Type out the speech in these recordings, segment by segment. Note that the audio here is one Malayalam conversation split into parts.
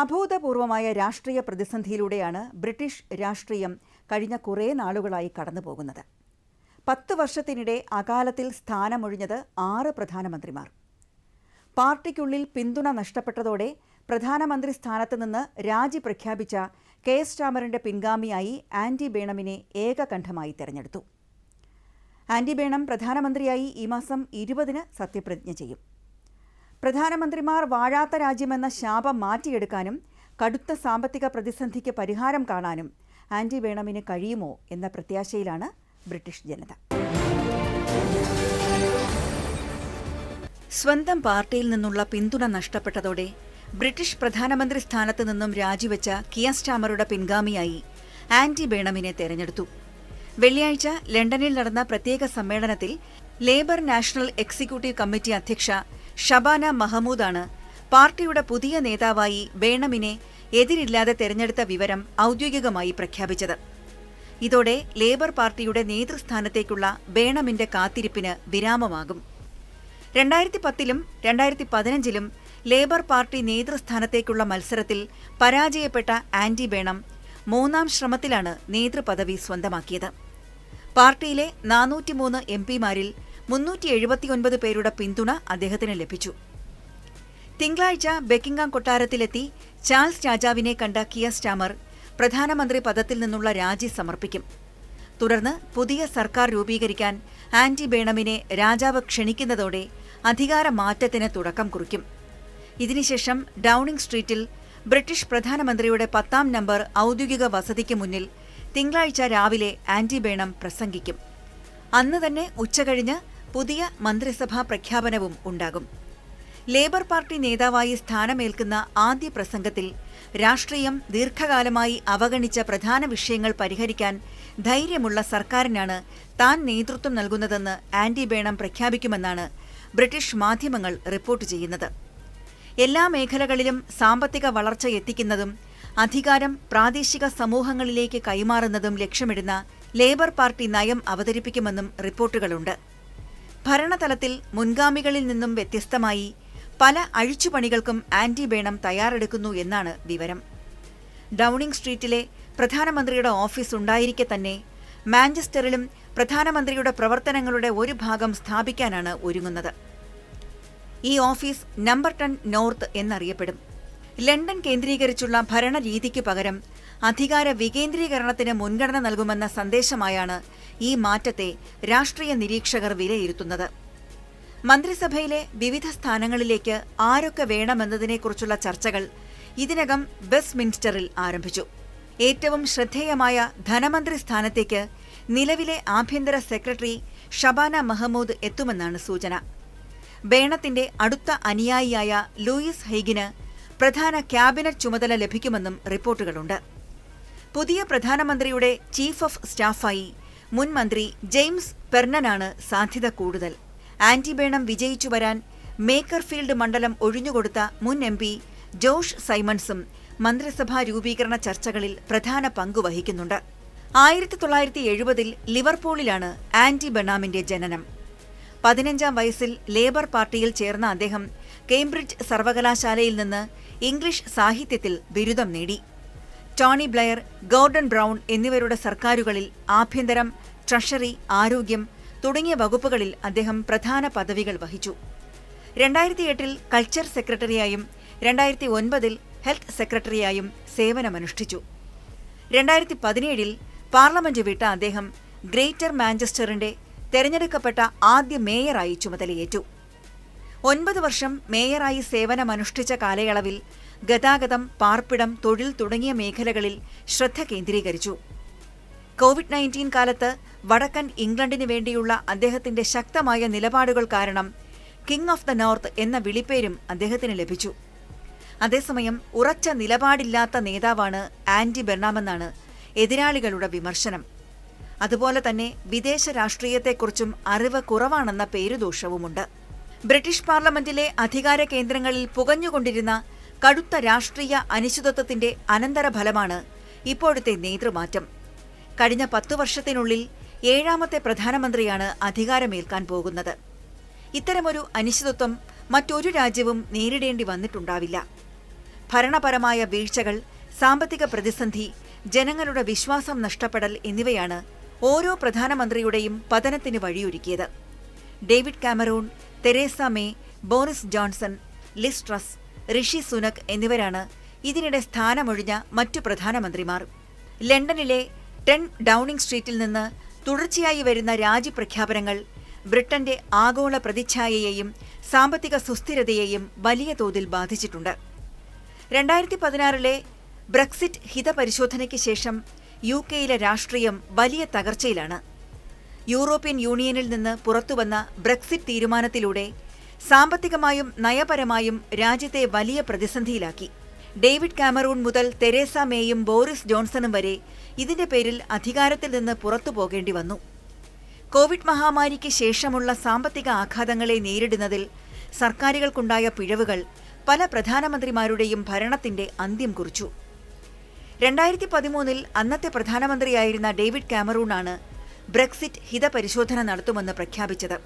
അഭൂതപൂർവമായ രാഷ്ട്രീയ പ്രതിസന്ധിയിലൂടെയാണ് ബ്രിട്ടീഷ് രാഷ്ട്രീയം കഴിഞ്ഞ കുറേ നാളുകളായി കടന്നുപോകുന്നത്. 10 വർഷത്തിനിടെ അകാലത്തിൽ സ്ഥാനമൊഴിഞ്ഞത് 6 പ്രധാനമന്ത്രിമാർ. പാർട്ടിക്കുള്ളിൽ പിന്തുണ നഷ്ടപ്പെട്ടതോടെ പ്രധാനമന്ത്രി സ്ഥാനത്ത് നിന്ന് രാജി പ്രഖ്യാപിച്ച കെ എസ് രാമറിന്റെ പിൻഗാമിയായി ആൻഡി ബേണമിനെ ഏകകണ്ഠമായി തെരഞ്ഞെടുത്തു. ആൻഡി ബേണം പ്രധാനമന്ത്രിയായി ഈ മാസം 20-ന് സത്യപ്രതിജ്ഞ ചെയ്യും. പ്രധാനമന്ത്രിമാർ വാഴാത്ത രാജ്യമെന്ന ശാപം മാറ്റിയെടുക്കാനും കടുത്ത സാമ്പത്തിക പ്രതിസന്ധിക്ക് പരിഹാരം കാണാനും ആൻഡി ബേണമിന് കഴിയുമോ എന്ന പ്രത്യാശയിലാണ് ബ്രിട്ടീഷ് ജനത. സ്വന്തം പാർട്ടിയിൽ നിന്നുള്ള പിന്തുണ നഷ്ടപ്പെട്ടതോടെ ബ്രിട്ടീഷ് പ്രധാനമന്ത്രി സ്ഥാനത്ത് നിന്നും രാജിവെച്ച കിയർ സ്റ്റാമറുടെ പിൻഗാമിയായി ആൻഡി ബേണമിനെ തെരഞ്ഞെടുത്തു. വെള്ളിയാഴ്ച ലണ്ടനിൽ നടന്ന പ്രത്യേക സമ്മേളനത്തിൽ ലേബർ നാഷണൽ എക്സിക്യൂട്ടീവ് കമ്മിറ്റി അധ്യക്ഷ ഷബാന മഹമൂദാണ് പാർട്ടിയുടെ പുതിയ നേതാവായി ബേണമിനെ എതിരില്ലാതെ തെരഞ്ഞെടുത്ത വിവരം ഔദ്യോഗികമായി പ്രഖ്യാപിച്ചത്. ഇതോടെ ലേബർ പാർട്ടിയുടെ നേതൃസ്ഥാനത്തേക്കുള്ള ബേണമിന്റെ കാത്തിരിപ്പിന് വിരാമമാകും. 2010-ലും 2015-ലും ലേബർ പാർട്ടി നേതൃസ്ഥാനത്തേക്കുള്ള മത്സരത്തിൽ പരാജയപ്പെട്ട ആൻഡി ബേണം 3-ാം ശ്രമത്തിലാണ് നേതൃപദവി സ്വന്തമാക്കിയത്. പാർട്ടിയിലെ 403 എംപിമാരിൽ 379 പേരുടെ പിന്തുണ അദ്ദേഹത്തിന് ലഭിച്ചു. തിങ്കളാഴ്ച ബക്കിംഗ്ഹാം കൊട്ടാരത്തിലെത്തി ചാൾസ് രാജാവിനെ കണ്ട കിയർ സ്റ്റാമർ പ്രധാനമന്ത്രി പദത്തിൽ നിന്നുള്ള രാജി സമർപ്പിക്കും. തുടർന്ന് പുതിയ സർക്കാർ രൂപീകരിക്കാൻ ആൻഡി ബേണമിനെ രാജാവ് ക്ഷണിക്കുന്നതോടെ അധികാര മാറ്റത്തിന് തുടക്കം കുറിക്കും. ഇതിനുശേഷം ഡൌണിംഗ് സ്ട്രീറ്റിൽ ബ്രിട്ടീഷ് പ്രധാനമന്ത്രിയുടെ 10-ാം നമ്പർ ഔദ്യോഗിക വസതിക്ക് മുന്നിൽ തിങ്കളാഴ്ച രാവിലെ ആൻഡി ബേണം പ്രസംഗിക്കും. അന്ന് തന്നെ ഉച്ചകഴിഞ്ഞ് പുതിയ മന്ത്രിസഭാ പ്രഖ്യാപനവും ഉണ്ടാകും. ലേബർ പാർട്ടി നേതാവായി സ്ഥാനമേൽക്കുന്ന ആദ്യ പ്രസംഗത്തിൽ രാഷ്ട്രീയം ദീർഘകാലമായി അവഗണിച്ച പ്രധാന വിഷയങ്ങൾ പരിഹരിക്കാൻ ധൈര്യമുള്ള സർക്കാരിനാണ് താൻ നേതൃത്വം നൽകുന്നതെന്ന് ആൻഡി ബേണം പ്രഖ്യാപിക്കുമെന്നാണ് ബ്രിട്ടീഷ് മാധ്യമങ്ങൾ റിപ്പോർട്ട് ചെയ്യുന്നത്. എല്ലാ മേഖലകളിലും സാമ്പത്തിക വളർച്ച എത്തിക്കുന്നതും അധികാരം പ്രാദേശിക സമൂഹങ്ങളിലേക്ക് കൈമാറുന്നതും ലക്ഷ്യമിടുന്ന ലേബർ പാർട്ടി നയം അവതരിപ്പിക്കുമെന്നും റിപ്പോർട്ടുകളുണ്ട്. ഭരണതലത്തിൽ മുൻഗാമികളിൽ നിന്നും വ്യത്യസ്തമായി പല അഴിച്ചുപണികൾക്കും ആൻഡി ബേണം തയ്യാറെടുക്കുന്നു എന്നാണ് വിവരം. ഡൌണിംഗ് സ്ട്രീറ്റിലെ പ്രധാനമന്ത്രിയുടെ ഓഫീസ് ഉണ്ടായിരിക്കെ തന്നെ മാഞ്ചസ്റ്ററിലും പ്രധാനമന്ത്രിയുടെ പ്രവർത്തനങ്ങളുടെ ഒരു ഭാഗം സ്ഥാപിക്കാനാണ് ഒരുങ്ങുന്നത്. ഈ ഓഫീസ് നമ്പർ 10 നോർത്ത് എന്നറിയപ്പെടും. ലണ്ടൻ കേന്ദ്രീകരിച്ചുള്ള ഭരണരീതിക്ക് പകരം അധികാര വികേന്ദ്രീകരണത്തിന് മുൻഗണന നൽകുമെന്ന സന്ദേശമായാണ് ഈ മാറ്റത്തെ രാഷ്ട്രീയ നിരീക്ഷകർ വിലയിരുത്തുന്നത്. മന്ത്രിസഭയിലെ വിവിധ സ്ഥാനങ്ങളിലേക്ക് ആരൊക്കെ വേണമെന്നതിനെക്കുറിച്ചുള്ള ചർച്ചകൾ ഇതിനകം വെസ്റ്റ്മിൻസ്റ്ററിൽ ആരംഭിച്ചു. ഏറ്റവും ശ്രദ്ധേയമായ ധനമന്ത്രി സ്ഥാനത്തേക്ക് നിലവിലെ ആഭ്യന്തര സെക്രട്ടറി ഷബാന മഹമൂദ് എത്തുമെന്നാണ് സൂചന. ബേണത്തിന്റെ അടുത്ത അനുയായിയായ ലൂയിസ് ഹെയ്ഗിന് പ്രധാന ക്യാബിനറ്റ് ചുമതല ലഭിക്കുമെന്നും റിപ്പോർട്ടുകളുണ്ട്. പുതിയ പ്രധാനമന്ത്രിയുടെ ചീഫ് ഓഫ് സ്റ്റാഫായി മുൻ മന്ത്രി ജെയിംസ് പെർണനാണ് സാധ്യത കൂടുതൽ. ആൻഡി ബേണം വിജയിച്ചു വരാൻ മേക്കർഫീൽഡ് മണ്ഡലം ഒഴിഞ്ഞുകൊടുത്ത മുൻ എം പി ജോഷ് സൈമൺസും മന്ത്രിസഭാ രൂപീകരണ ചർച്ചകളിൽ പ്രധാന പങ്കുവഹിക്കുന്നുണ്ട്. 1970-ൽ ലിവർപൂളിലാണ് ആൻഡി ബേണമിന്റെ ജനനം. 15-ാം വയസ്സിൽ ലേബർ പാർട്ടിയിൽ ചേർന്ന അദ്ദേഹം കേംബ്രിഡ്ജ് സർവകലാശാലയിൽ നിന്ന് ഇംഗ്ലീഷ് സാഹിത്യത്തിൽ ബിരുദം നേടി. ടോണി ബ്ലെയർ, ഗോർഡൺ ബ്രൗൺ എന്നിവരുടെ സർക്കാരുകളിൽ ആഭ്യന്തരം, ട്രഷറി, ആരോഗ്യം തുടങ്ങിയ വകുപ്പുകളിൽ അദ്ദേഹം പ്രധാന പദവികൾ വഹിച്ചു. 2008-ൽ കൾച്ചർ സെക്രട്ടറിയായും 2009-ൽ ഹെൽത്ത് സെക്രട്ടറിയായും സേവനമനുഷ്ഠിച്ചു. 2017-ൽ പാർലമെന്റ് വിട്ട അദ്ദേഹം ഗ്രേറ്റർ മാഞ്ചസ്റ്ററിന്റെ തെരഞ്ഞെടുക്കപ്പെട്ട ആദ്യ മേയറായി ചുമതലയേറ്റു. 9 വർഷം മേയറായി സേവനമനുഷ്ഠിച്ച കാലയളവിൽ ഗതാഗതം, പാർപ്പിടം, തൊഴിൽ തുടങ്ങിയ മേഖലകളിൽ ശ്രദ്ധ കേന്ദ്രീകരിച്ചു. കോവിഡ്-19 കാലത്ത് വടക്കൻ ഇംഗ്ലണ്ടിന് വേണ്ടിയുള്ള അദ്ദേഹത്തിന്റെ ശക്തമായ നിലപാടുകൾ കാരണം കിങ് ഓഫ് ദ നോർത്ത് എന്ന വിളിപ്പേരും അദ്ദേഹത്തിന് ലഭിച്ചു. അതേസമയം ഉറച്ച നിലപാടില്ലാത്ത നേതാവാണ് ആൻഡി ബേണമെന്നാണ് എതിരാളികളുടെ വിമർശനം. അതുപോലെ തന്നെ വിദേശ രാഷ്ട്രീയത്തെക്കുറിച്ചും അറിവ് കുറവാണെന്ന പേരുദോഷവുമുണ്ട്. ബ്രിട്ടീഷ് പാർലമെന്റിലെ അധികാര കേന്ദ്രങ്ങളിൽ പുകഞ്ഞുകൊണ്ടിരുന്ന കടുത്ത രാഷ്ട്രീയ അനിശ്ചിതത്വത്തിന്റെ അനന്തരഫലമാണ് ഇപ്പോഴത്തെ നേതൃമാറ്റം. കഴിഞ്ഞ 10 വർഷത്തിനുള്ളിൽ 7ാമത്തെ പ്രധാനമന്ത്രിയാണ് അധികാരമേൽക്കാൻ പോകുന്നത്. ഇത്തരമൊരു അനിശ്ചിതത്വം മറ്റൊരു രാജ്യവും നേരിടേണ്ടി വന്നിട്ടുണ്ടാവില്ല. ഭരണപരമായ വീഴ്ചകൾ, സാമ്പത്തിക പ്രതിസന്ധി, ജനങ്ങളുടെ വിശ്വാസം നഷ്ടപ്പെടൽ എന്നിവയാണ് ഓരോ പ്രധാനമന്ത്രിയുടെയും പതനത്തിന് വഴിയൊരുക്കിയത്. David Cameron, Theresa May, Boris Johnson, Liz Truss, Rishi Sunak എന്നിവരാണ് ഇതിനിടെ സ്ഥാനമൊഴിഞ്ഞ മറ്റു പ്രധാനമന്ത്രിമാർ. ലണ്ടനിലെ 10 ഡൌണിംഗ് സ്ട്രീറ്റിൽ നിന്ന് തുടർച്ചയായി വരുന്ന രാജിപ്രഖ്യാപനങ്ങൾ ബ്രിട്ടന്റെ ആഗോള പ്രതിച്ഛായയെയും സാമ്പത്തിക സുസ്ഥിരതയെയും വലിയ തോതിൽ ബാധിച്ചിട്ടുണ്ട്. 2016 ബ്രെക്സിറ്റ് ഹിതപരിശോധനയ്ക്ക് ശേഷം UK-യിലെ രാഷ്ട്രീയം വലിയ തകർച്ചയിലാണ്. യൂറോപ്യൻ യൂണിയനിൽ നിന്ന് പുറത്തുവന്ന ബ്രെക്സിറ്റ് തീരുമാനത്തിലൂടെ സാമ്പത്തികമായും നയപരമായും രാജ്യത്തെ വലിയ പ്രതിസന്ധിയിലാക്കി. ഡേവിഡ് കാമറൂൺ മുതൽ തെരേസ മേയും ബോറിസ് ജോൺസണും വരെ ഇതിന്റെ പേരിൽ അധികാരത്തിൽ നിന്ന് പുറത്തു പോകേണ്ടി വന്നു. കോവിഡ് മഹാമാരിക്ക് ശേഷമുള്ള സാമ്പത്തിക ആഘാതങ്ങളെ നേരിടുന്നതിൽ സർക്കാരുകൾക്കുണ്ടായ പിഴവുകൾ പല പ്രധാനമന്ത്രിമാരുടെയും ഭരണത്തിന്റെ അന്ത്യം കുറിച്ചു. 2013 അന്നത്തെ പ്രധാനമന്ത്രിയായിരുന്ന ഡേവിഡ് കാമറൂണാണ് ബ്രെക്സിറ്റ് ഹിതപരിശോധന നടത്തുമെന്ന് പ്രഖ്യാപിച്ചത്.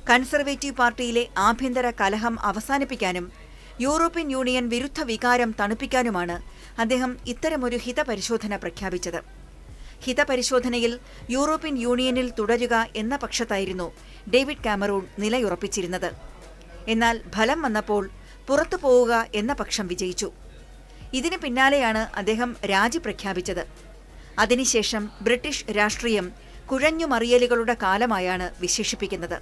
കൺസർവേറ്റീവ് പാർട്ടിയിലെ ആഭ്യന്തര കലഹം അവസാനിപ്പിക്കാനും യൂറോപ്യൻ യൂണിയൻ വിരുദ്ധ വികാരം തണുപ്പിക്കാനുമാണ് അദ്ദേഹം ഇത്തരമൊരു ഹിതപരിശോധന പ്രഖ്യാപിച്ചത്. ഹിതപരിശോധനയിൽ യൂറോപ്യൻ യൂണിയനിൽ തുടരുക എന്ന പക്ഷത്തായിരുന്നു ഡേവിഡ് കാമറൂൺ നിലയുറപ്പിച്ചിരുന്നത്. എന്നാൽ ഫലം വന്നപ്പോൾ പുറത്തു പോവുക എന്ന പക്ഷം വിജയിച്ചു. ഇതിന് പിന്നാലെയാണ് അദ്ദേഹം രാജി പ്രഖ്യാപിച്ചത്. അതിനുശേഷം ബ്രിട്ടീഷ് രാഷ്ട്രീയം കുഴഞ്ഞുമറിയലുകളുടെ കാലമായാണ് വിശേഷിപ്പിക്കുന്നത്.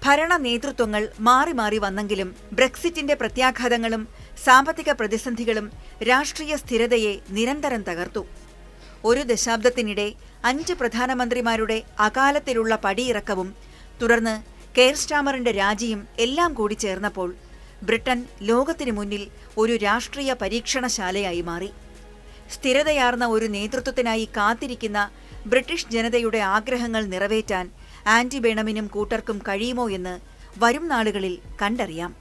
ഭരണ നേതൃത്വങ്ങൾ മാറി മാറി വന്നെങ്കിലും ബ്രെക്സിറ്റിന്റെ പ്രത്യാഘാതങ്ങളും സാമ്പത്തിക പ്രതിസന്ധികളും രാഷ്ട്രീയ സ്ഥിരതയെ നിരന്തരം തകർത്തു. ഒരു ദശാബ്ദത്തിനിടെ 5 പ്രധാനമന്ത്രിമാരുടെ അകാലത്തിലുള്ള പടിയിറക്കവും തുടർന്ന് കെയർ സ്റ്റാമറിന്റെ രാജിയും എല്ലാം കൂടി ചേർന്നപ്പോൾ ബ്രിട്ടൻ ലോകത്തിനു മുന്നിൽ ഒരു രാഷ്ട്രീയ പരീക്ഷണശാലയായി മാറി. സ്ഥിരതയാർന്ന ഒരു നേതൃത്വത്തിനായി കാത്തിരിക്കുന്ന ബ്രിട്ടീഷ് ജനതയുടെ ആഗ്രഹങ്ങൾ നിറവേറ്റാൻ ആന്റി ബേണമിനും കൂട്ടർക്കും കഴിയുമോ എന്ന് വരും നാളുകളിൽ കണ്ടറിയാം.